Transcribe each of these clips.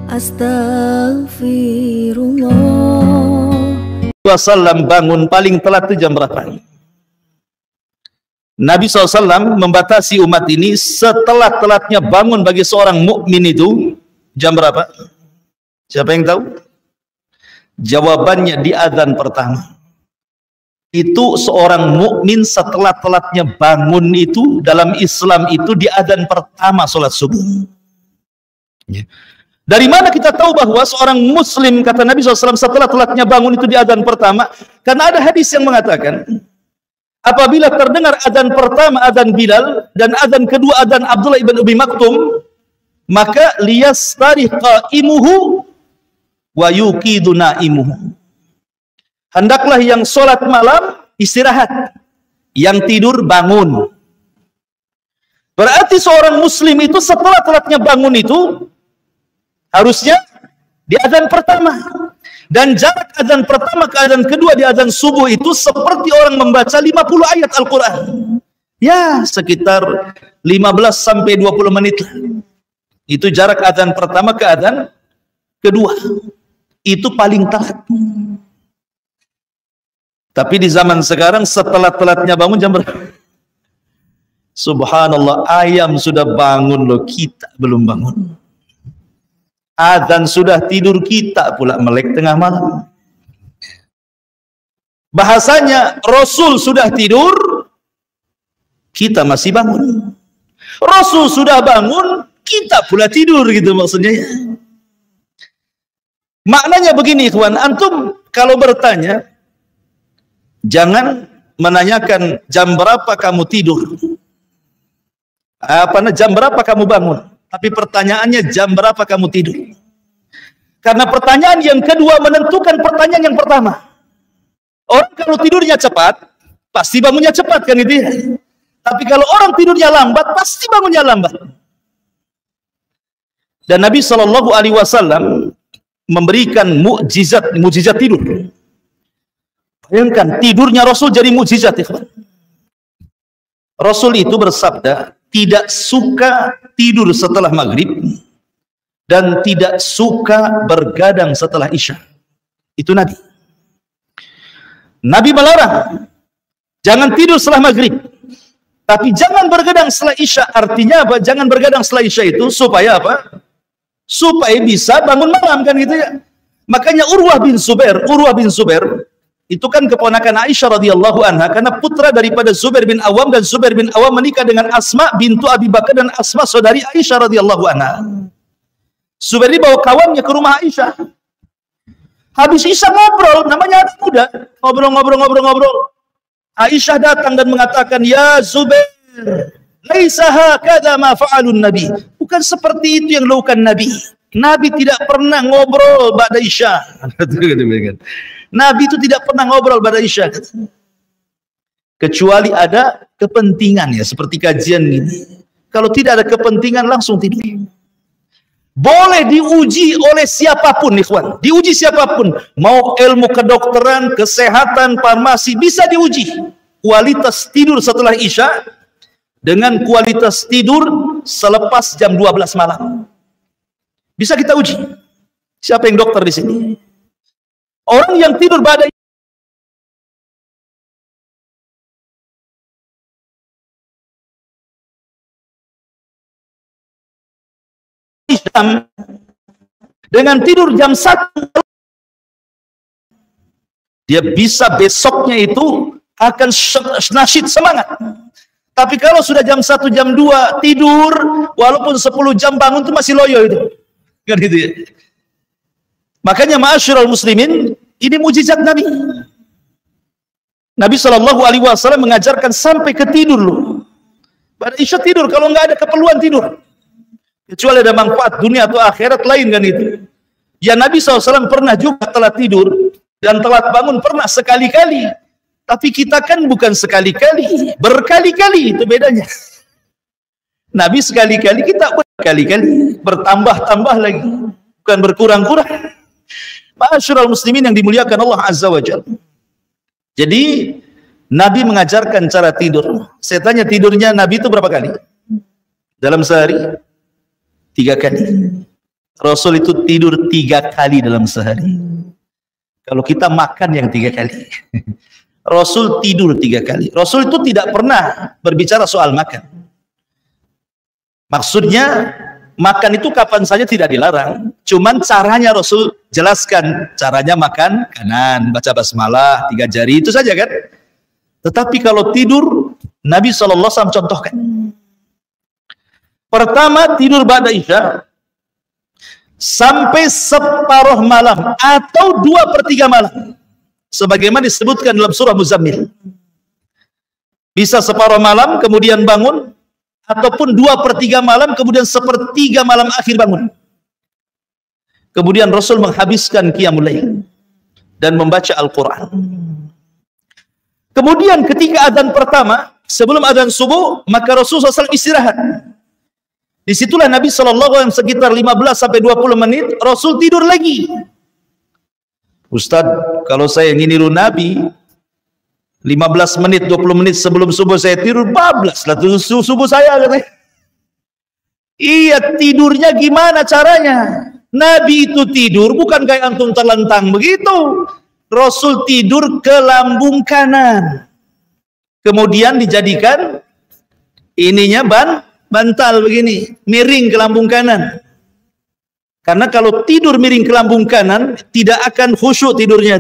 Astaghfirullah. Wasallam bangun paling telat itu jam berapa? Nabi SAW membatasi umat ini setelah-telatnya bangun bagi seorang mukmin itu jam berapa? Siapa yang tahu? Jawabannya di azan pertama. Itu seorang mukmin setelah telatnya bangun itu dalam Islam itu di azan pertama salat subuh. Ya. Dari mana kita tahu bahwa seorang muslim, kata Nabi SAW, setelah telatnya bangun itu di azan pertama? Karena ada hadis yang mengatakan apabila terdengar azan pertama azan Bilal dan azan kedua azan Abdullah ibn Umi Maktum, maka liyastari qaimuhu wa yuqidu naimuhu. Hendaklah yang sholat malam istirahat, yang tidur bangun. Berarti seorang muslim itu setelah telatnya bangun itu harusnya di azan pertama. Dan jarak azan pertama ke azan kedua di azan subuh itu seperti orang membaca 50 ayat Al-Quran. Ya, sekitar 15 sampai 20 menit. Itu jarak azan pertama ke azan kedua. Itu paling telat. Tapi di zaman sekarang setelah telatnya bangun jam berapa? Subhanallah, ayam sudah bangun loh, kita belum bangun. Azan sudah tidur, kita pula melek tengah malam. Bahasanya Rasul sudah tidur, kita masih bangun. Rasul sudah bangun, kita pula tidur, gitu maksudnya ya. Maknanya begini ikhwan, antum kalau bertanya jangan menanyakan jam berapa kamu tidur, jam berapa kamu bangun, tapi pertanyaannya jam berapa kamu tidur. Karena pertanyaan yang kedua menentukan pertanyaan yang pertama. Orang kalau tidurnya cepat, pasti bangunnya cepat kan itu ya. Tapi kalau orang tidurnya lambat, pasti bangunnya lambat. Dan Nabi SAW memberikan mukjizat tidur. Bayangkan tidurnya Rasul jadi mukjizat. Rasul itu bersabda, tidak suka tidur setelah maghrib dan tidak suka bergadang setelah isya. Itu Nabi. Nabi melarang jangan tidur setelah maghrib, tapi jangan bergadang setelah isya. Artinya apa? Jangan bergadang setelah isya itu supaya apa? Supaya bisa bangun malam kan gitu ya. Makanya Urwah bin Zubair itu kan keponakan Aisyah radhiyallahu anha, karena putra daripada Zubair bin Awam, dan Zubair bin Awam menikah dengan Asma bintu Abi Bakar, dan Asma saudari Aisyah radhiyallahu anha. Zubair ini bawa kawannya ke rumah Aisyah. Habis isya ngobrol, namanya anak muda, ngobrol. Aisyah datang dan mengatakan, "Ya Zubair, laisa hakadha ma fa'alun Nabi." Bukan seperti itu yang dilakukan Nabi. Nabi tidak pernah ngobrol ba'da isya. Nabi itu tidak pernah ngobrol ba'da isya. Kecuali ada kepentingan ya, seperti kajian ini. Kalau tidak ada kepentingan langsung tidur. Boleh diuji oleh siapapun, ikhwan. Diuji siapapun. Mau ilmu kedokteran, kesehatan, farmasi, bisa diuji. Kualitas tidur setelah isya dengan kualitas tidur selepas jam 12 malam. Bisa kita uji. Siapa yang dokter di sini? Orang yang tidur pada jam dengan tidur jam 1, dia bisa besoknya itu akan nasyid semangat. Tapi kalau sudah jam 1, jam 2 tidur, walaupun 10 jam bangun itu masih loyo itu. Kan gitu ya. Makanya ma'asyiral muslimin, ini mujizat Nabi. Nabi SAW mengajarkan sampai ke tidur loh. Pada isya tidur, kalau nggak ada keperluan tidur. Kecuali ada manfaat dunia atau akhirat lain kan itu. Ya Nabi SAW pernah juga telat tidur dan telat bangun, pernah sekali-kali. Tapi kita kan bukan sekali-kali, berkali-kali, itu bedanya. Nabi sekali-kali, kita berkali-kali, bertambah-tambah lagi, bukan berkurang-kurang. Ma'asyiral muslimin yang dimuliakan Allah Azza wa Jalla. Jadi Nabi mengajarkan cara tidur. Saya tanya, tidurnya Nabi itu berapa kali? Dalam sehari? 3 kali. Rasul itu tidur 3 kali dalam sehari. Kalau kita makan yang 3 kali. Rasul tidur 3 kali. Rasul itu tidak pernah berbicara soal makan. Maksudnya makan itu kapan saja tidak dilarang. Cuman caranya Rasul jelaskan. Caranya makan kanan, baca basmalah 3 jari, itu saja kan. Tetapi kalau tidur, Nabi SAW contohkan. Pertama, tidur ba'da isya sampai separuh malam atau 2/3 malam. Sebagaimana disebutkan dalam surah Muzammil. Bisa separuh malam kemudian bangun, ataupun 2/3 malam kemudian 1/3 malam akhir bangun. Kemudian Rasul menghabiskan qiyamul lail dan membaca Al-Quran. Kemudian ketika adzan pertama, sebelum adzan subuh, maka Rasulullah SAW istirahat. Disitulah Nabi SAW sekitar 15-20 menit, Rasul tidur lagi. Ustadz, kalau saya ingin niru Nabi, 15 menit, 20 menit sebelum subuh saya tidur, bablas lah subuh saya, katanya. Iya, tidurnya gimana caranya? Nabi itu tidur bukan kayak antum terlentang begitu. Rasul tidur ke lambung kanan, kemudian dijadikan ininya bantal begini, miring ke lambung kanan. Karena kalau tidur miring ke lambung kanan tidak akan khusyuk tidurnya,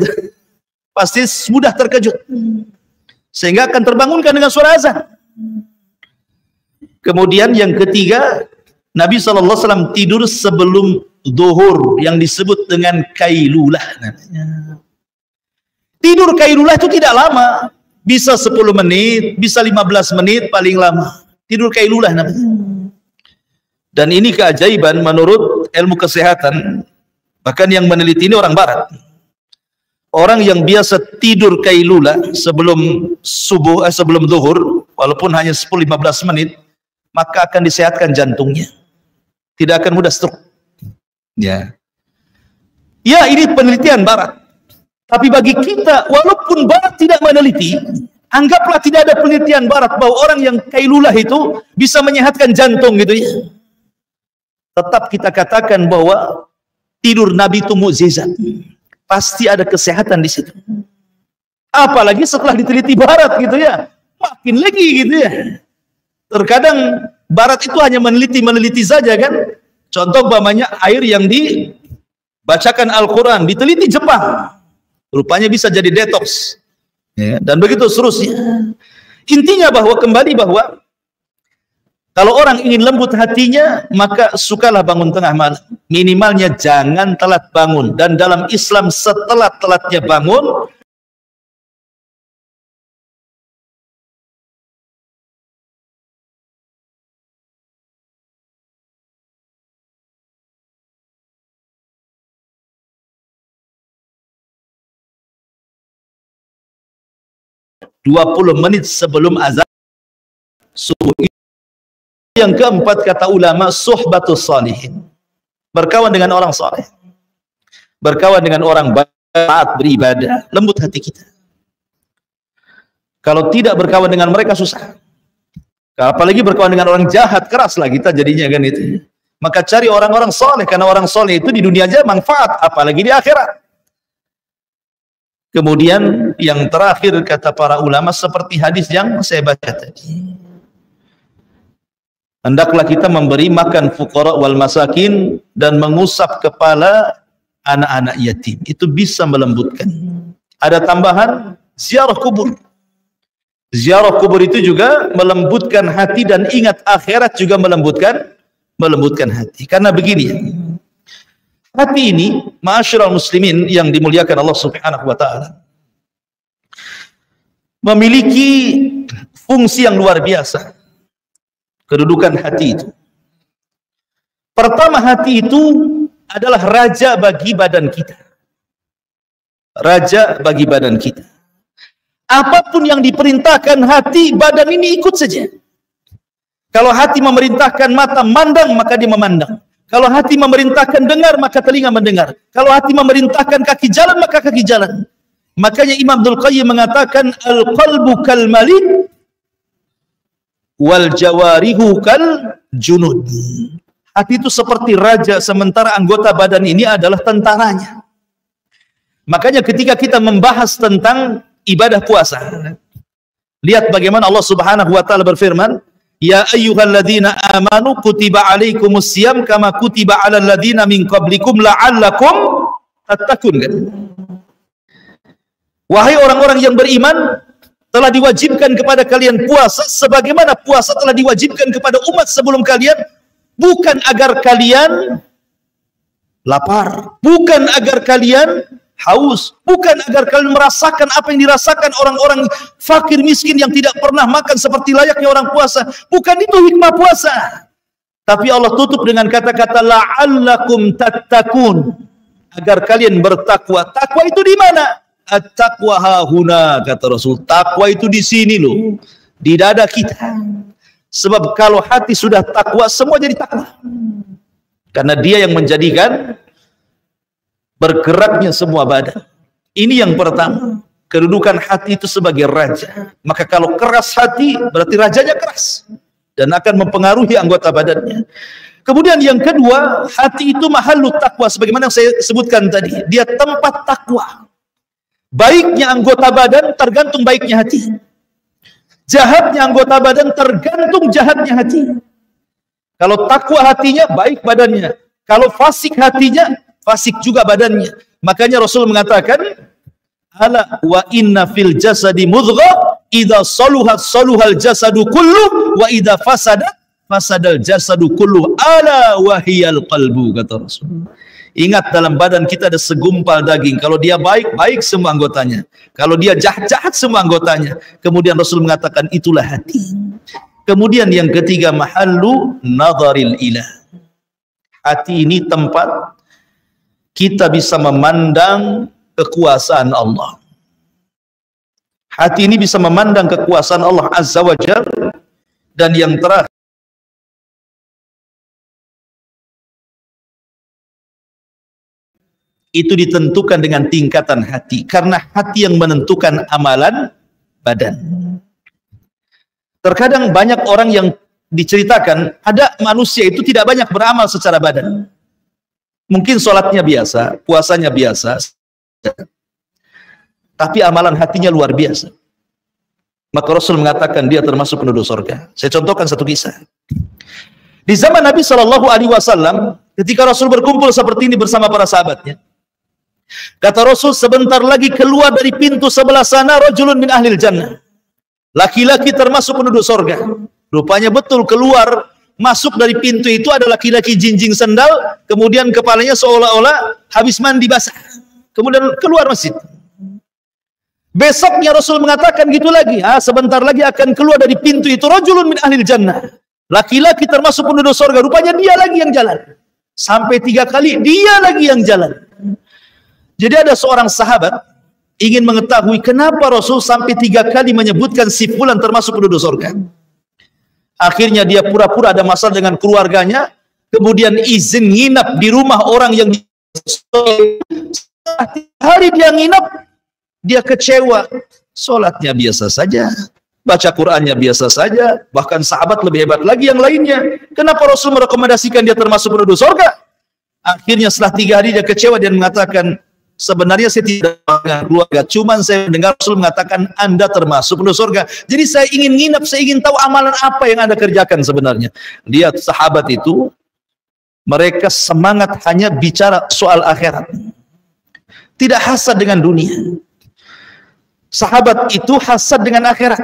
pasti mudah terkejut, sehingga akan terbangunkan dengan suara azan. Kemudian yang ketiga, Nabi SAW tidur sebelum zuhur yang disebut dengan kailulah namanya. Tidur kailulah itu tidak lama, bisa 10 menit, bisa 15 menit paling lama. Tidur kailulah namanya. Dan ini keajaiban menurut ilmu kesehatan. Bahkan yang meneliti ini orang barat. Orang yang biasa tidur kailulah sebelum subuh, sebelum zuhur, walaupun hanya 10-15 menit, maka akan disehatkan jantungnya. Tidak akan mudah stroke. Ya, ini penelitian barat. Tapi bagi kita, walaupun barat tidak meneliti, anggaplah tidak ada penelitian barat bahwa orang yang kailulah itu bisa menyehatkan jantung gitu ya. Tetap kita katakan bahwa tidur Nabi itu mukjizat. Pasti ada kesehatan di situ. Apalagi setelah diteliti barat gitu ya, makin lagi gitu ya. Terkadang barat itu hanya meneliti saja kan. Contoh umpamanya air yang dibacakan Al-Quran, diteliti Jepang, rupanya bisa jadi detox, ya, dan begitu seterusnya. Intinya bahwa kalau orang ingin lembut hatinya, maka sukalah bangun tengah malam. Minimalnya jangan telat bangun. Dan dalam Islam setelat-telatnya bangun, (20 menit sebelum azan subuh. Yang keempat, kata ulama, suhbatus salihin. Berkawan dengan orang saleh. Berkawan dengan orang taat beribadah, lembut hati kita. Kalau tidak berkawan dengan mereka susah. Apalagi berkawan dengan orang jahat, keras lah kita jadinya kan itu. Maka cari orang-orang saleh, karena orang saleh itu di dunia aja manfaat, apalagi di akhirat. Kemudian yang terakhir kata para ulama seperti hadis yang saya baca tadi. Hendaklah kita memberi makan fuqara wal masakin dan mengusap kepala anak-anak yatim. Itu bisa melembutkan. Ada tambahan ziarah kubur. Ziarah kubur itu juga melembutkan hati dan ingat akhirat juga melembutkan hati. Karena begini, hati ini, ma'asyiral muslimin yang dimuliakan Allah Subhanahu wa taala, memiliki fungsi yang luar biasa. Kedudukan hati itu. Pertama, hati itu adalah raja bagi badan kita. Raja bagi badan kita. Apapun yang diperintahkan hati, badan ini ikut saja. Kalau hati memerintahkan mata mandang, maka dia memandang. Kalau hati memerintahkan dengar, maka telinga mendengar. Kalau hati memerintahkan kaki jalan, maka kaki jalan. Makanya Imam Abdul Qayyim mengatakan, al-qalbu kal malik wal jawarihu kal junud. Hati itu seperti raja, sementara anggota badan ini adalah tentaranya. Makanya ketika kita membahas tentang ibadah puasa, lihat bagaimana Allah Subhanahu wa taala berfirman, "Ya ayyuhalladzina amanu kutiba alaikumusiyam kama kutiba alal ladzina min qablikum la'allakum tattaqun." Wahai orang-orang yang beriman, telah diwajibkan kepada kalian puasa sebagaimana puasa telah diwajibkan kepada umat sebelum kalian, bukan agar kalian lapar, bukan agar kalian haus, bukan agar kalian merasakan apa yang dirasakan orang-orang fakir miskin yang tidak pernah makan seperti layaknya orang puasa. Bukan itu hikmah puasa. Tapi Allah tutup dengan kata-kata la'allakum tattaqun, agar kalian bertakwa. Takwa itu di mana? At-taqwa hahuna, kata Rasul. Takwa itu di sini loh, di dada kita. Sebab kalau hati sudah takwa, semua jadi takwa. Karena dia yang menjadikan bergeraknya semua badan. Ini yang pertama, kedudukan hati itu sebagai raja. Maka kalau keras hati, berarti rajanya keras dan akan mempengaruhi anggota badannya. Kemudian yang kedua, hati itu mahallu takwa, sebagaimana yang saya sebutkan tadi. Dia tempat takwa. Baiknya anggota badan tergantung baiknya hati. Jahatnya anggota badan tergantung jahatnya hati. Kalau takwa hatinya, baik badannya. Kalau fasik hatinya, fasik juga badannya. Makanya Rasul mengatakan, ala wa inna fil jasadi mudghah idza saluhat saluhal jasadu kullu wa idza fasadat fasadal jasadu kullu ala wa hiyal qalbu, kata Rasul. Ingat, dalam badan kita ada segumpal daging. Kalau dia baik, baik semua anggotanya. Kalau dia jahat, jahat semua anggotanya. Kemudian Rasul mengatakan itulah hati. Kemudian yang ketiga, mahallu nadharil ilah. Hati ini tempat kita bisa memandang kekuasaan Allah. Hati ini bisa memandang kekuasaan Allah Azza wa Jalla. Dan yang terakhir, itu ditentukan dengan tingkatan hati, karena hati yang menentukan amalan badan. Terkadang banyak orang yang diceritakan, ada manusia itu tidak banyak beramal secara badan. Mungkin sholatnya biasa, puasanya biasa, tapi amalan hatinya luar biasa. Maka Rasul mengatakan dia termasuk penduduk surga. Saya contohkan satu kisah. Di zaman Nabi SAW, ketika Rasul berkumpul seperti ini bersama para sahabatnya, kata Rasul, sebentar lagi keluar dari pintu sebelah sana rajulun min ahlil jannah. Laki-laki termasuk penduduk surga. Rupanya betul, keluar masuk dari pintu itu ada laki-laki jinjing sendal, kemudian kepalanya seolah-olah habis mandi basah. Kemudian keluar masjid. Besoknya Rasul mengatakan gitu lagi, sebentar lagi akan keluar dari pintu itu rajulun min ahlil jannah. Laki-laki termasuk penduduk surga. Rupanya dia lagi yang jalan. Sampai 3 kali dia lagi yang jalan. Jadi ada seorang sahabat ingin mengetahui kenapa Rasul sampai 3 kali menyebutkan si fulan termasuk penduduk surga. Akhirnya dia pura-pura ada masalah dengan keluarganya, kemudian izin nginap di rumah orang yang hari dia nginap, dia kecewa. Sholatnya biasa saja, baca Qur'annya biasa saja, bahkan sahabat lebih hebat lagi yang lainnya. Kenapa Rasul merekomendasikan dia termasuk penduduk surga? Akhirnya setelah 3 hari dia kecewa dan mengatakan, sebenarnya saya tidak dengan keluarga, cuman saya mendengar Rasul mengatakan Anda termasuk penduduk surga. Jadi saya ingin nginap, saya ingin tahu amalan apa yang Anda kerjakan sebenarnya. Lihat sahabat itu, mereka semangat hanya bicara soal akhirat. Tidak hasad dengan dunia. Sahabat itu hasad dengan akhirat.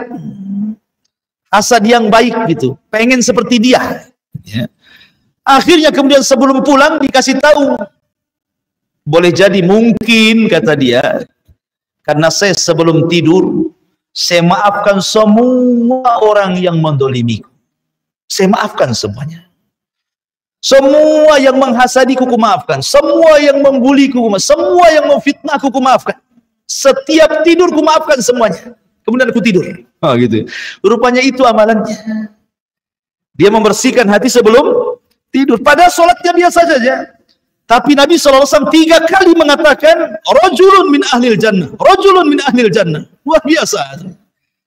Hasad yang baik gitu. Pengen seperti dia. Ya. Akhirnya kemudian sebelum pulang dikasih tahu, boleh jadi mungkin, kata dia, karena saya sebelum tidur, saya maafkan semua orang yang mendolimiku. Saya maafkan semuanya. Semua yang menghasadiku, ku maafkan. Semua yang membuliku, semua yang memfitnahku, ku maafkan. Setiap tidur, ku maafkan semuanya. Kemudian aku tidur. Gitu. Rupanya itu amalannya. Dia membersihkan hati sebelum tidur. Padahal sholatnya biasa saja. Tapi Nabi SAW 3 kali mengatakan rajulun min ahlil jannah, rajulun min ahlil jannah. Luar biasa.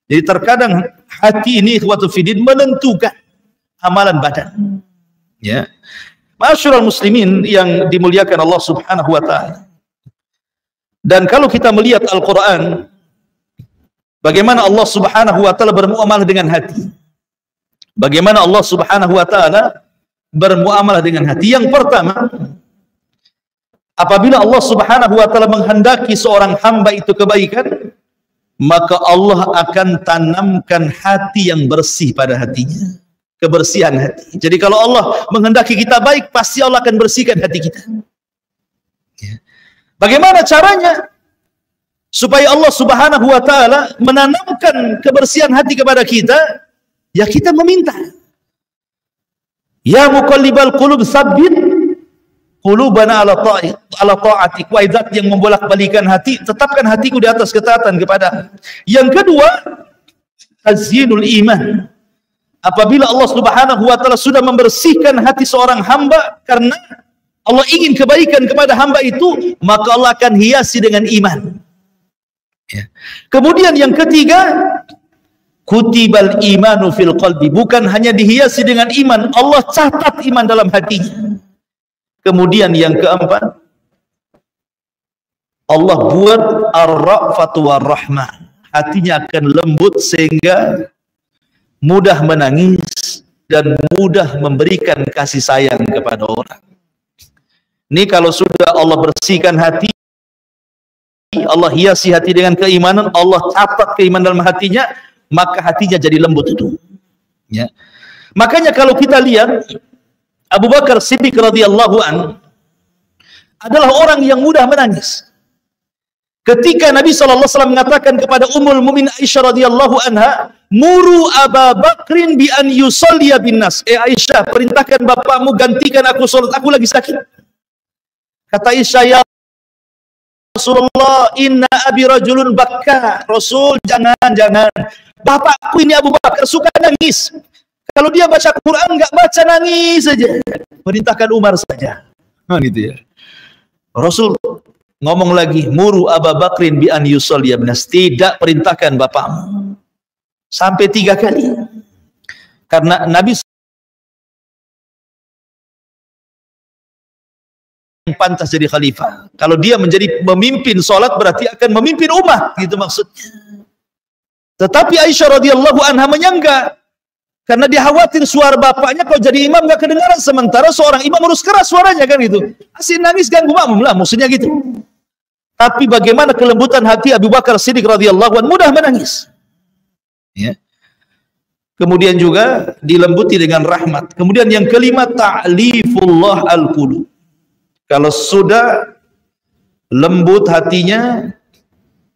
Jadi terkadang hati ini ikhwatul fiddin menentukan amalan badan. Ya. Ma'asyiral muslimin yang dimuliakan Allah Subhanahu wa taala. Dan kalau kita melihat Al-Qur'an, bagaimana Allah Subhanahu wa taala bermuamalah dengan hati. Bagaimana Allah Subhanahu wa taala bermuamalah dengan hati. Yang pertama, apabila Allah Subhanahu wa taala menghendaki seorang hamba itu kebaikan, maka Allah akan tanamkan hati yang bersih pada hatinya. Kebersihan hati. Jadi kalau Allah menghendaki kita baik, pasti Allah akan bersihkan hati kita. Bagaimana caranya supaya Allah Subhanahu wa taala menanamkan kebersihan hati kepada kita? Ya, kita meminta. Ya muqallibal qulub tsabbit qulubana ala ta'atik. Wahai zat yang membolak-balikan hati, tetapkan hatiku di atas ketaatan kepada. Yang kedua, tazyinul iman. Apabila Allah Subhanahu wa taala sudah membersihkan hati seorang hamba karena Allah ingin kebaikan kepada hamba itu, maka Allah akan hiasi dengan iman. Ya. Kemudian yang ketiga, kutibal imanu fil qalbi. Bukan hanya dihiasi dengan iman, Allah catat iman dalam hatinya. Kemudian yang keempat, Allah buat ar-ra'fatu war-rahmah. Hatinya akan lembut sehingga mudah menangis dan mudah memberikan kasih sayang kepada orang. Ini kalau sudah Allah bersihkan hati, Allah hiasi hati dengan keimanan, Allah catat keimanan dalam hatinya, maka hatinya jadi lembut itu. Ya. Makanya kalau kita lihat Abu Bakar Siddiq radhiyallahu an adalah orang yang mudah menangis. Ketika Nabi SAW mengatakan kepada Ummul Mukminin Aisyah radhiyallahu anha, muru Aba Bakrin bi an yusalliya bin nas. Aisyah, perintahkan bapakmu gantikan aku salat, aku lagi sakit. Kata Aisyah, ya Rasulullah, inna abi rajulun bakka. Rasul, jangan. Bapakku ini Abu Bakar suka nangis. Kalau dia baca Quran enggak baca, nangis saja. Perintahkan Umar saja. Nah, gitu ya. Rasul ngomong lagi, muru Abu Bakrin bi an yusalliya bin nas. Tidak, perintahkan bapakmu. Sampai 3 kali. Karena Nabi yang pantas jadi khalifah. Kalau dia menjadi memimpin sholat, berarti akan memimpin umat, gitu maksudnya. Tetapi Aisyah radhiyallahu anha menyangka, karena dia khawatir suara bapaknya kalau jadi imam gak kedengaran, sementara seorang imam harus keras suaranya, kan gitu. Asyik nangis ganggu makmum lah, maksudnya gitu. Tapi bagaimana kelembutan hati Abu Bakar Siddiq radhiyallahu anhu, mudah menangis. Ya. Kemudian juga dilembuti dengan rahmat. Kemudian yang kelima, ta'lifullah al-qulub. Kalau sudah lembut hatinya,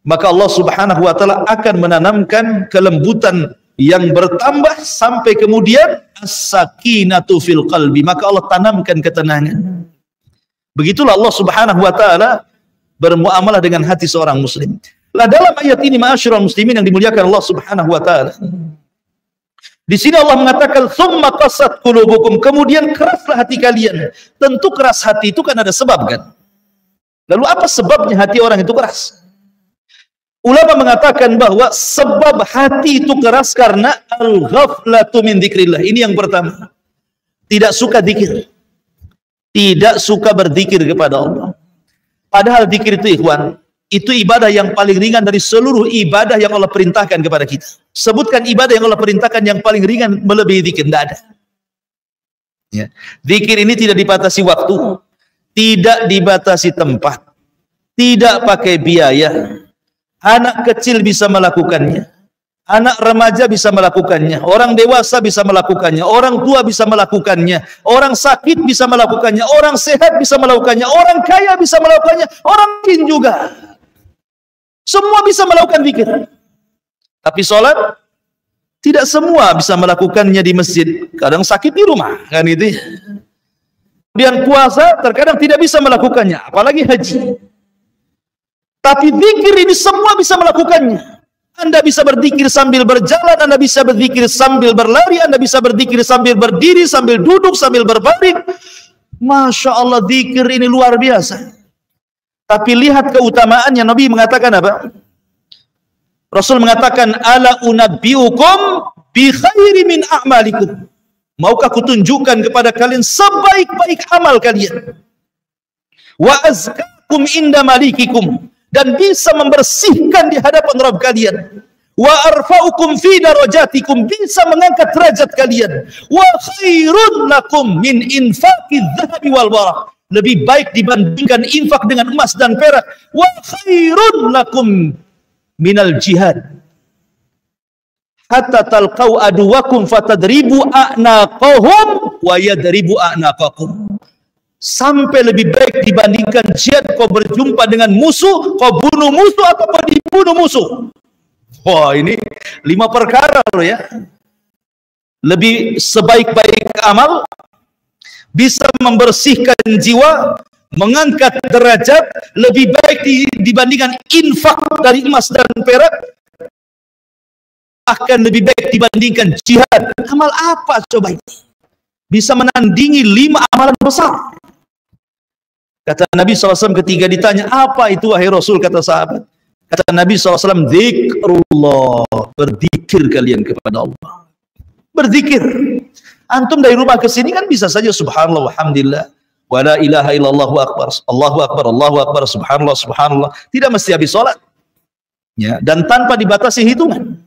maka Allah Subhanahu wa taala akan menanamkan kelembutan yang bertambah sampai kemudian as-sakinatu fil qalbi, maka Allah tanamkan ketenangan. Begitulah Allah Subhanahu wa taala bermuamalah dengan hati seorang muslim. Lah dalam ayat ini, ma'asyiral muslimin yang dimuliakan Allah Subhanahu wa taala, di sini Allah mengatakan tsumma qasat qulubukum, kemudian keraslah hati kalian. Tentu keras hati itu kan ada sebab, kan? Lalu apa sebabnya hati orang itu keras? Ulama mengatakan bahwa sebab hati itu keras karena al-ghaflatu min dzikrillah. Ini yang pertama. Tidak suka zikir. Tidak suka berzikir kepada Allah. Padahal zikir itu, ikhwan, itu ibadah yang paling ringan dari seluruh ibadah yang Allah perintahkan kepada kita. Sebutkan ibadah yang Allah perintahkan yang paling ringan melebihi zikir, tidak ada. Ya. Zikir ini tidak dibatasi waktu, tidak dibatasi tempat, tidak pakai biaya. Anak kecil bisa melakukannya, anak remaja bisa melakukannya, orang dewasa bisa melakukannya, orang tua bisa melakukannya, orang sakit bisa melakukannya, orang sehat bisa melakukannya, orang kaya bisa melakukannya, orang miskin juga. Semua bisa melakukan zikir. Tapi sholat, tidak semua bisa melakukannya di masjid. Kadang sakit di rumah, kan itu. Kemudian puasa, terkadang tidak bisa melakukannya, apalagi haji. Tapi zikir ini semua bisa melakukannya. Anda bisa berzikir sambil berjalan, Anda bisa berzikir sambil berlari, Anda bisa berzikir sambil berdiri, sambil duduk, sambil berbaring. Masya Allah, zikir ini luar biasa. Tapi lihat keutamaannya. Nabi mengatakan apa? Rasul mengatakan, ala unabbiukum bi khairi min a'malikum. Maukah kutunjukkan kepada kalian sebaik-baik amal kalian? Wa azkakum inda malikikum, dan bisa membersihkan di hadapan Rabb kalian. Wa arfa'ukum fi darajatikum, bisa mengangkat derajat kalian. Wa khairun lakum min infaqiz zahabi wal waraq, lebih baik dibandingkan infak dengan emas dan perak. Wa khairun lakum minal jihad hatta talqau aduwakum fatadribu a'naqahum wa yadribu a'naqakum. Sampai lebih baik dibandingkan jihad, kau berjumpa dengan musuh, kau bunuh musuh atau kau dibunuh musuh. Wah, ini 5 perkara loh ya. Lebih sebaik-baik amal, bisa membersihkan jiwa, mengangkat derajat, lebih baik dibandingkan infak dari emas dan perak, akan lebih baik dibandingkan jihad. Amal apa coba ini? Bisa menandingi 5 amalan besar. Kata Nabi SAW ketika ditanya, apa itu wahai Rasul? Kata sahabat. Kata Nabi SAW, zikrullah. Berzikir kalian kepada Allah. Berzikir. Antum dari rumah ke sini kan bisa saja subhanallah walhamdulillah. Wa la ilaha illallah akbar. Allahu akbar, Allahu akbar, subhanallah, subhanallah. Tidak mesti habis sholat. Ya, dan tanpa dibatasi hitungan.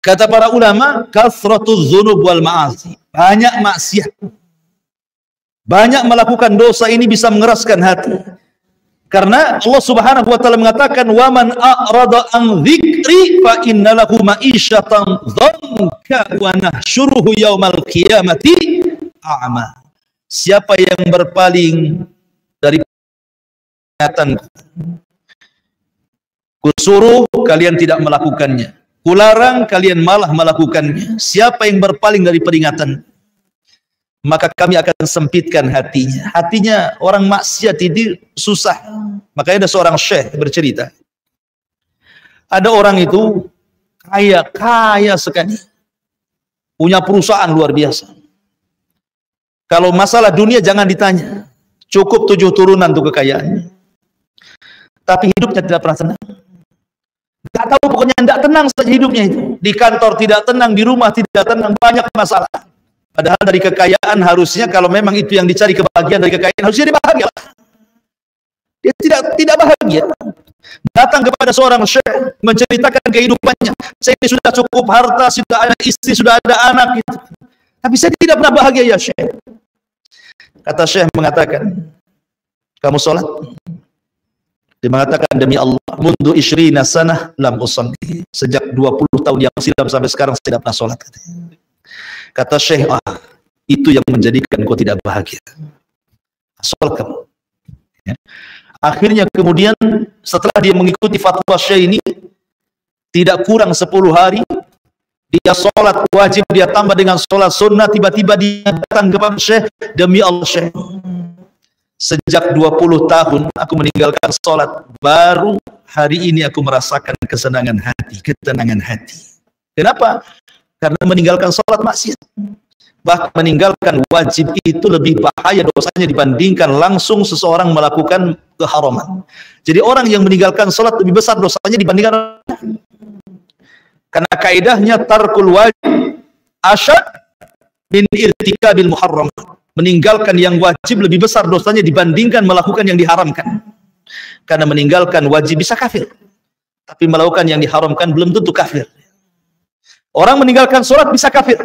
Kata para ulama, kasratuz dzunub wal ma'asi. Banyak maksiat. Banyak melakukan dosa ini bisa mengeraskan hati. Karena Allah Subhanahu wa taala mengatakan, "Wa man a'rada an dzikri fa innalahu ma'isyatan dhanka wa nahsyuruhu yaumal qiyamati a'ma." Siapa yang berpaling dari ingatanku, kusuruh kalian tidak melakukannya, kularang kalian malah melakukannya. Siapa yang berpaling dari peringatan, maka kami akan sempitkan hatinya. Hatinya orang maksiat ini susah. Makanya ada seorang syekh bercerita. Ada orang itu kaya sekali. Punya perusahaan luar biasa. Kalau masalah dunia jangan ditanya. Cukup 7 turunan untuk kekayaannya. Tapi hidupnya tidak pernah tenang. Gak tahu, pokoknya tidak tenang saja hidupnya itu. Di kantor tidak tenang, di rumah tidak tenang, banyak masalah. Padahal dari kekayaan harusnya, kalau memang itu yang dicari kebahagiaan dari kekayaan, harusnya dia bahagia. Dia tidak bahagia. Datang kepada seorang syekh menceritakan kehidupannya. Saya sudah cukup harta, sudah ada istri, sudah ada anak gitu. Tapi saya tidak pernah bahagia ya syekh. Kata syekh mengatakan, kamu sholat? Dia mengatakan, demi Allah, mundu isyrina sanah lam usalli. Sejak 20 tahun yang silam sampai sekarang saya tidak pernah sholat. Kata syekh, itu yang menjadikan kau tidak bahagia. Sholat kamu. Ya. Akhirnya kemudian setelah dia mengikuti fatwa syekh ini, tidak kurang 10 hari, dia sholat wajib, dia tambah dengan sholat sunnah. Tiba-tiba dia datang kepada syekh, demi Allah syekh, sejak 20 tahun aku meninggalkan sholat, baru hari ini aku merasakan kesenangan hati, ketenangan hati. Kenapa? Karena meninggalkan sholat maksiat. Bahkan meninggalkan wajib itu lebih bahaya dosanya dibandingkan langsung seseorang melakukan keharaman. Jadi orang yang meninggalkan sholat lebih besar dosanya dibandingkan, karena kaidahnya tarkul wajib asyad min irtikabil muharram. Meninggalkan yang wajib lebih besar dosanya dibandingkan melakukan yang diharamkan. Karena meninggalkan wajib bisa kafir, tapi melakukan yang diharamkan belum tentu kafir. Orang meninggalkan sholat bisa kafir.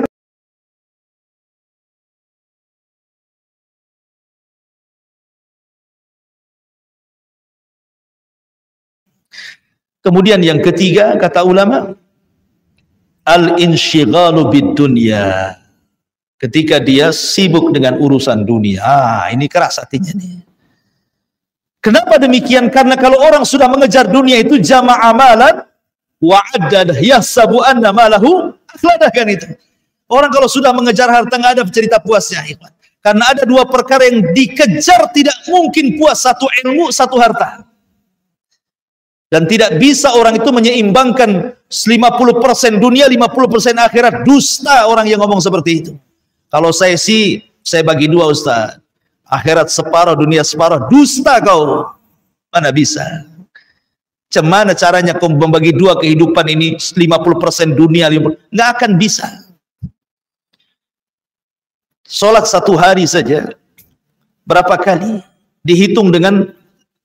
Kemudian yang ketiga, kata ulama, al-insyighalu bid-dunya. Ketika dia sibuk dengan urusan dunia. Ini keras hatinya nih. Kenapa demikian? Karena kalau orang sudah mengejar dunia itu jama'a malan wa addadah yahsabu anna malahu akhladah, kan itu. Orang kalau sudah mengejar harta nggak ada cerita puasnya, ikhwan. Karena ada dua perkara yang dikejar tidak mungkin puas, satu ilmu, satu harta. Dan tidak bisa orang itu menyeimbangkan 50% dunia, 50% akhirat. Dusta orang yang ngomong seperti itu. Kalau saya sih, saya bagi dua, Ustaz. Akhirat separuh, dunia separuh. Dusta kau. Mana bisa? Cemana caranya kau membagi dua kehidupan ini, 50% dunia, 50%. Nggak akan bisa. Sholat satu hari saja berapa kali? Dihitung dengan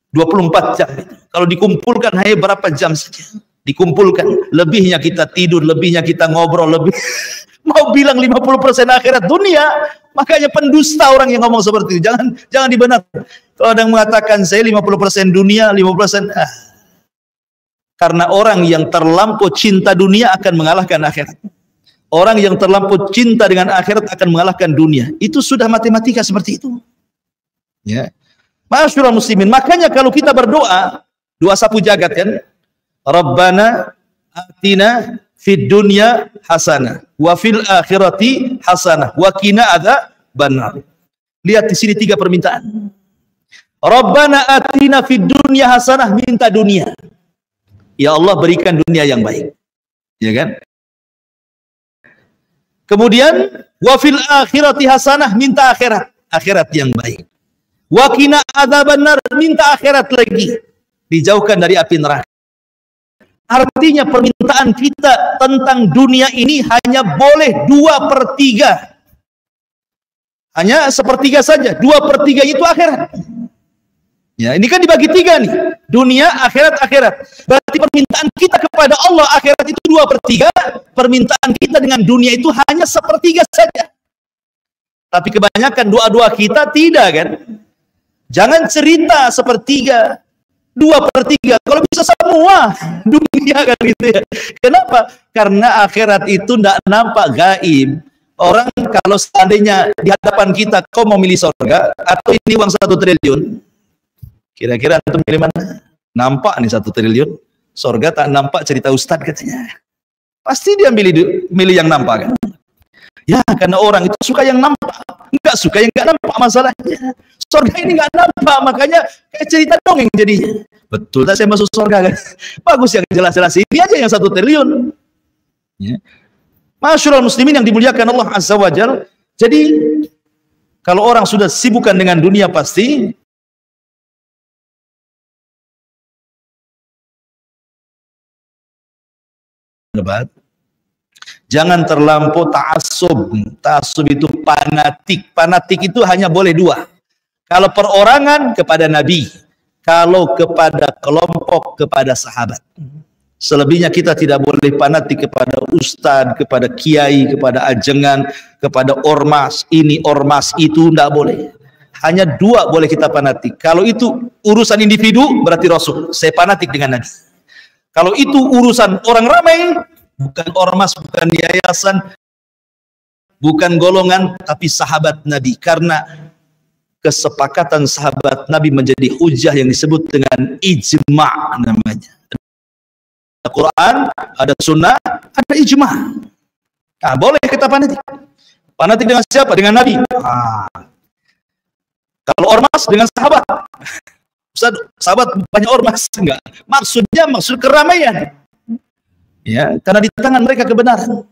24 jam. Kalau dikumpulkan hanya berapa jam saja? Dikumpulkan. Lebihnya kita tidur, lebihnya kita ngobrol, lebih mau bilang 50% akhirat dunia. Makanya pendusta orang yang ngomong seperti itu. Jangan dibenarkan. Kalau ada yang mengatakan saya 50% dunia, 50% karena orang yang terlampau cinta dunia akan mengalahkan akhirat. Orang yang terlampau cinta dengan akhirat akan mengalahkan dunia. Itu sudah matematika seperti itu. Ya. Masyaallah muslimin. Makanya kalau kita berdoa, doa sapu jagat kan, Rabbana atina fid dunya hasanah wa fil akhirati hasanah wa qina adzabannar. Lihat di sini 3 permintaan. Rabbana atina fid dunya hasanah, minta dunia. Ya Allah, berikan dunia yang baik. Ya kan? Kemudian wa fil akhirati hasanah, minta akhirat yang baik. Wa qina adzabannar, minta akhirat lagi, dijauhkan dari api neraka. Artinya permintaan kita tentang dunia ini hanya boleh 2/3. Hanya 1/3 saja, 2/3 itu akhirat. Ya, ini kan dibagi 3 nih. Dunia, akhirat. Berarti permintaan kita kepada Allah akhirat itu 2/3. Permintaan kita dengan dunia itu hanya 1/3 saja. Tapi kebanyakan doa-doa kita tidak kan? Jangan cerita 1/3, 2/3. Kalau bisa semua dunia kan gitu ya. Kenapa? Karena akhirat itu tidak nampak, gaib. Orang kalau seandainya di hadapan kita, kau mau milih surga atau ini uang 1 triliun? Kira-kira antum milih mana? Nampak nih 1 triliun. Surga tak nampak, cerita Ustadz katanya. Pasti dia milih yang nampak kan? Ya, karena orang itu suka yang nampak, nggak suka yang nggak nampak masalahnya. Surga ini nggak nampak, makanya kayak cerita dongeng jadinya. Betul, saya masuk surga kan? Bagus yang jelas-jelas ini aja yang 1 triliun. Ya. Masyaallah muslimin yang dimuliakan Allah Azza wa Jalla. Jadi kalau orang sudah sibukkan dengan dunia pasti debat. Jangan terlampau ta'assub. Ta'assub itu fanatik. Fanatik itu hanya boleh 2. Kalau perorangan kepada Nabi, kalau kepada kelompok kepada sahabat. Selebihnya kita tidak boleh fanatik kepada ustadz, kepada kiai, kepada ajengan, kepada ormas ini, ormas itu, tidak boleh. Hanya 2 boleh kita fanatik. Kalau itu urusan individu berarti Rasul, saya fanatik dengan Nabi. Kalau itu urusan orang ramai, bukan ormas, bukan yayasan, bukan golongan, tapi sahabat Nabi. Karena kesepakatan sahabat Nabi menjadi hujah yang disebut dengan ijma' namanya. Ada Quran, ada sunnah, ada ijma'. Nah, boleh kita fanatik. Fanatik dengan siapa? Dengan Nabi. Kalau ormas dengan sahabat. Ustaz, sahabat banyak ormas, enggak. Maksudnya maksud keramaian. Ya, karena di tangan mereka kebenaran.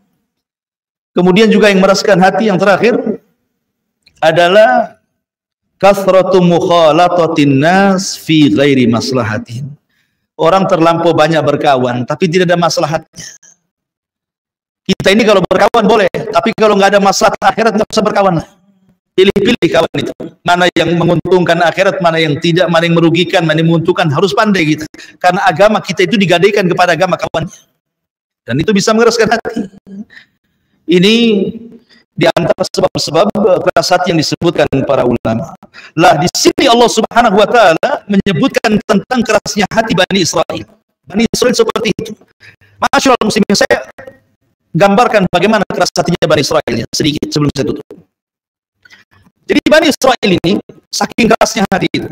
Kemudian juga yang meraskan hati yang terakhir adalah kasratu mukhalatatin nas fi ghairi maslahatin. Orang terlampau banyak berkawan tapi tidak ada maslahatnya. Kita ini kalau berkawan boleh, tapi kalau nggak ada maslahat akhirat nggak usah berkawan lah. Pilih-pilih kawan itu. Mana yang menguntungkan akhirat, mana yang tidak, mana yang merugikan, mana yang menguntungkan, harus pandai kita. Karena agama kita itu digadaikan kepada agama kawannya. Dan itu bisa mengeraskan hati. Ini di antara sebab-sebab keras hati yang disebutkan para ulama. Lah di sini Allah Subhanahu wa taala menyebutkan tentang kerasnya hati Bani Israel. Bani Israel seperti itu. Masyaallah muslimin, saya gambarkan bagaimana keras hatinya Bani Israel sedikit sebelum saya tutup. Jadi Bani Israel ini saking kerasnya hati itu.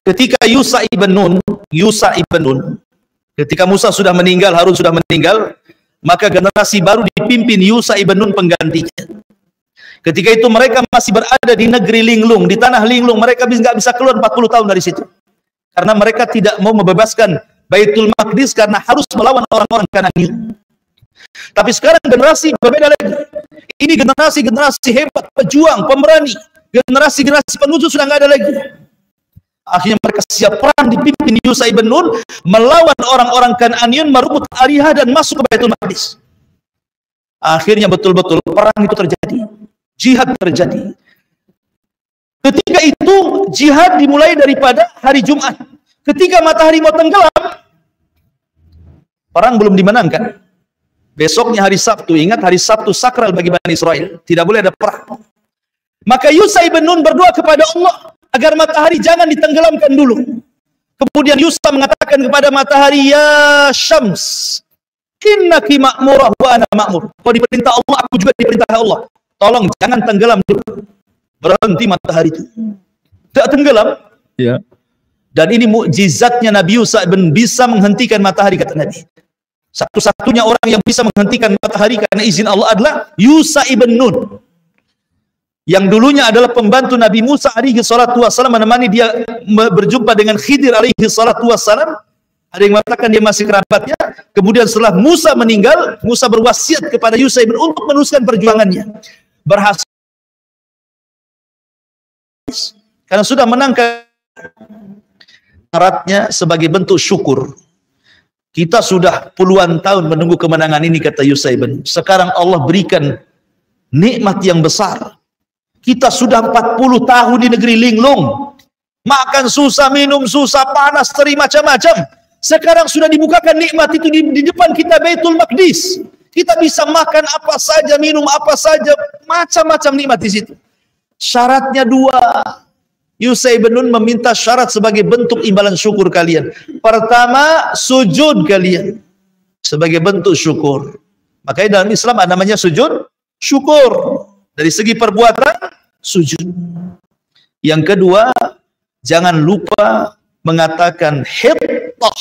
Ketika Yusha ibn Nun, ketika Musa sudah meninggal, Harun sudah meninggal, Maka generasi baru dipimpin Yusha ibn Nun penggantinya. Ketika itu mereka masih berada di negeri Linglung, di tanah Linglung. Mereka nggak bisa keluar 40 tahun dari situ. Karena mereka tidak mau membebaskan Baitul Maqdis karena harus melawan orang-orang Kanani. Tapi sekarang generasi berbeda lagi. Ini generasi hebat, pejuang, pemberani. Generasi penuju sudah nggak ada lagi. Akhirnya mereka siap perang dipimpin Yusha ibn Nun melawan orang-orang Kananiun, merebut Ariha dan masuk ke Baitul Maqdis. Akhirnya betul-betul perang itu terjadi. Jihad terjadi. Ketika itu jihad dimulai daripada hari Jumat. Ketika matahari mau tenggelam, perang belum dimenangkan. Besoknya hari Sabtu, ingat hari Sabtu sakral bagi Bani Israel, tidak boleh ada perang. Maka Yusha ibn Nun berdoa kepada Allah agar matahari jangan ditenggelamkan dulu. Kemudian Yusha mengatakan kepada matahari, ya Syams, innaki ma'murah wa ana ma'mur. Kau diperintah Allah, aku juga diperintah Allah. Tolong jangan tenggelam dulu. Berhenti matahari itu. Tidak tenggelam. Ya. Dan ini mukjizatnya Nabi Yusha bisa menghentikan matahari, kata Nabi. Satu-satunya orang yang bisa menghentikan matahari karena izin Allah adalah Yusha ibn Nun. Yang dulunya adalah pembantu Nabi Musa alaihi salatu wassalam, menemani dia berjumpa dengan Khidir alaihi salatu wassalam. Ada yang mengatakan dia masih kerabatnya. Kemudian setelah Musa meninggal, Musa berwasiat kepada Yusha ibn Nun untuk meneruskan perjuangannya. Berhasil karena sudah menangkan. Syaratnya sebagai bentuk syukur. Kita sudah puluhan tahun menunggu kemenangan ini, kata Yusha ibn. Sekarang Allah berikan nikmat yang besar. Kita sudah 40 tahun di negeri Linglung. Makan susah, minum susah, panas, teri macam-macam. Sekarang sudah dibukakan nikmat itu di depan kita, Baitul Maqdis. Kita bisa makan apa saja, minum apa saja, macam-macam nikmat di situ. Syaratnya dua. Yusha ibn Nun meminta syarat sebagai bentuk imbalan syukur kalian. Pertama, sujud kalian sebagai bentuk syukur. Makanya dalam Islam ada namanya sujud syukur. Dari segi perbuatan, sujud. Yang kedua, jangan lupa mengatakan hittah.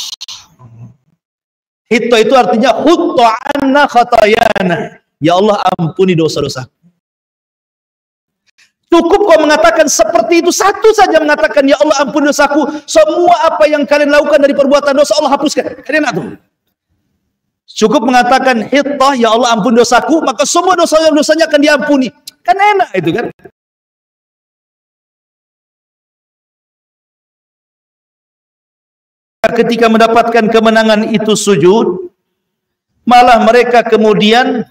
Hittah itu artinya hutta anna khatayana. Ya Allah, ampuni dosa-dosa. Cukup kau mengatakan seperti itu, satu saja mengatakan, ya Allah ampuni dosaku. Semua apa yang kalian lakukan dari perbuatan dosa Allah hapuskan. Kalian tuh. Cukup mengatakan hittah, ya Allah ampuni dosaku, maka semua dosanya akan diampuni. Kan enak itu kan. Ketika mendapatkan kemenangan itu sujud, malah mereka kemudian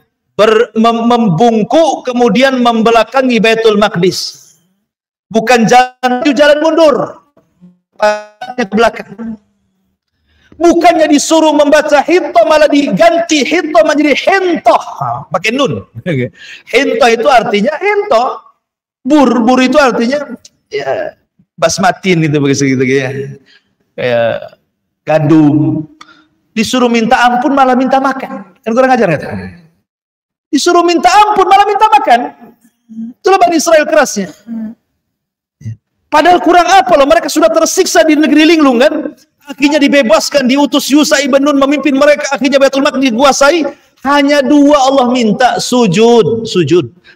membungkuk, kemudian membelakangi Baitul Maqdis. Bukan jalan mundur, ke belakang. Bukannya disuruh membaca hittah, malah diganti hittah menjadi hintah, pakai nun. Hintah itu artinya hintah. Bur itu artinya ya basmatin itu begitu ya. Kayak gandum. Disuruh minta ampun malah minta makan. Kan kurang ajar kata. Disuruh minta ampun malah minta makan. Itulah Bani Israel kerasnya. Padahal kurang apa loh, mereka sudah tersiksa di negeri Linglung kan. Akhirnya dibebaskan, diutus Yusha ibn Nun memimpin mereka. Akhirnya Baitul Maqdis dikuasai. Hanya dua Allah minta sujud.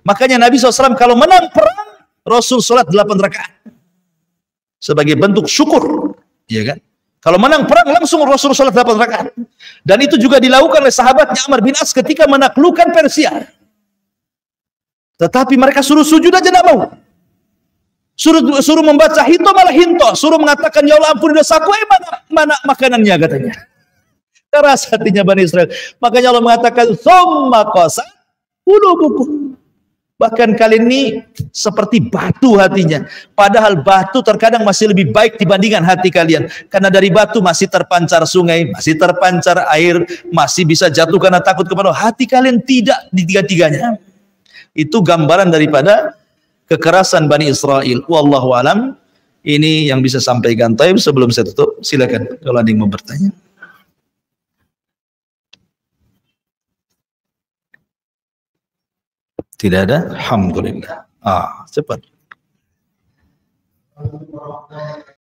Makanya Nabi SAW kalau menang perang, Rasul sholat 8 rakaat sebagai bentuk syukur, ya kan? Kalau menang perang langsung Rasul sholat 8 rakaat. Dan itu juga dilakukan oleh sahabatnya Amr bin As ketika menaklukkan Persia. Tetapi mereka suruh sujud aja tidak mau. Suruh membaca hittah malah hintoh. Suruh mengatakan ya Allah ampuni dosaku, mana makanannya katanya. Keras hatinya Bani Israel. Makanya Allah mengatakan summa qasat qulubukum. Bahkan kalian ini seperti batu hatinya. Padahal batu terkadang masih lebih baik dibandingkan hati kalian. Karena dari batu masih terpancar sungai, masih terpancar air, masih bisa jatuh karena takut kepada Allah. Hati kalian tidak di tiga-tiganya. Itu gambaran daripada kekerasan Bani Israel. Wallahu alam. Ini yang bisa sampaikan. Taib sebelum saya tutup, silakan kalau ada yang mau bertanya. Tidak ada? Alhamdulillah. Cepat.